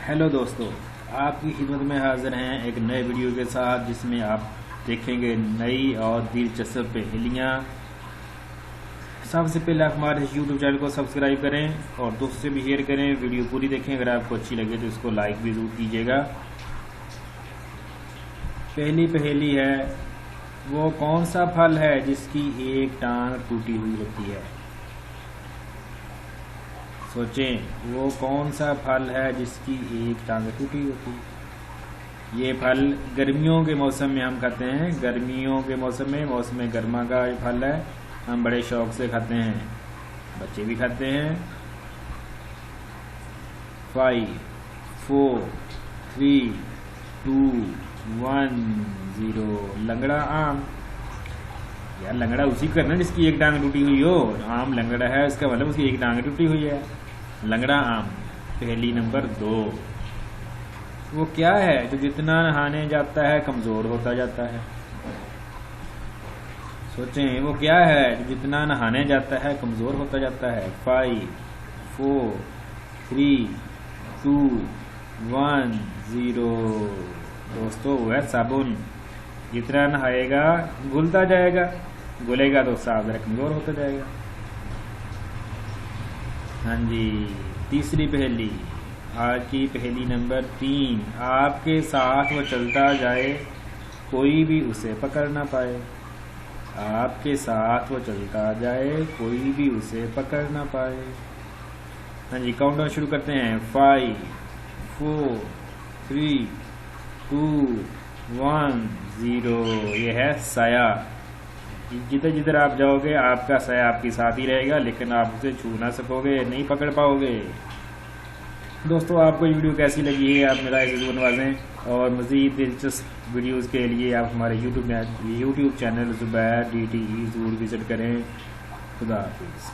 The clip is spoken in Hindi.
हेलो दोस्तों, आपकी खिदमत में हाजिर हैं एक नए वीडियो के साथ जिसमें आप देखेंगे नई और दिलचस्प पहेलियाँ। सबसे पहले आप हमारे यूट्यूब चैनल को सब्सक्राइब करें और दोस्तों से भी शेयर करें। वीडियो पूरी देखें, अगर आपको अच्छी लगे तो इसको लाइक भी ज़रूर कीजिएगा। पहली पहेली है, वो कौन सा फल है जिसकी एक टांग टूटी हुई होती है? सोचें, वो कौन सा फल है जिसकी एक टांग टूटी होती है? ये फल गर्मियों के मौसम में हम खाते हैं। गर्मियों के मौसम गर्मा का ये फल है, हम बड़े शौक से खाते हैं, बच्चे भी खाते हैं। 5 4 3 2 1 0। लंगड़ा आम। यार, लंगड़ा उसी को करना जिसकी एक टांग टूटी हुई हो। आम लंगड़ा है, इसका मतलब उसकी एक टांग टूटी हुई है। लंगड़ा आम। पहेली नंबर 2, वो क्या है जो जितना नहाने जाता है कमजोर होता जाता है? सोचें, वो क्या है जो जितना नहाने जाता है कमजोर होता जाता है? 5 4 3 2 1 0। दोस्तों, वो है साबुन। जितना नहाएगा घुलता जाएगा, घुलेगा तो साफ कमजोर होता जाएगा। हाँ जी। तीसरी पहेली, आज की पहेली नंबर 3, आपके साथ वो चलता जाए कोई भी उसे पकड़ ना पाए। आपके साथ वो चलता जाए कोई भी उसे पकड़ ना पाए। हाँ जी, काउंटडाउन शुरू करते हैं। 5 4 3 2 1 0। ये है साया। जिधर जिधर आप जाओगे आपका साया आपके साथ ही रहेगा, लेकिन आप उसे छू ना सकोगे, नहीं पकड़ पाओगे। दोस्तों, आपको ये वीडियो कैसी लगी है आप मेरा इसे नवाजें, और मज़ीद दिलचस्प वीडियोस के लिए आप हमारे यूट्यूब चैनल ज़ुबैर DTE ज़रूर विज़िट करें। खुदा हाफिज़।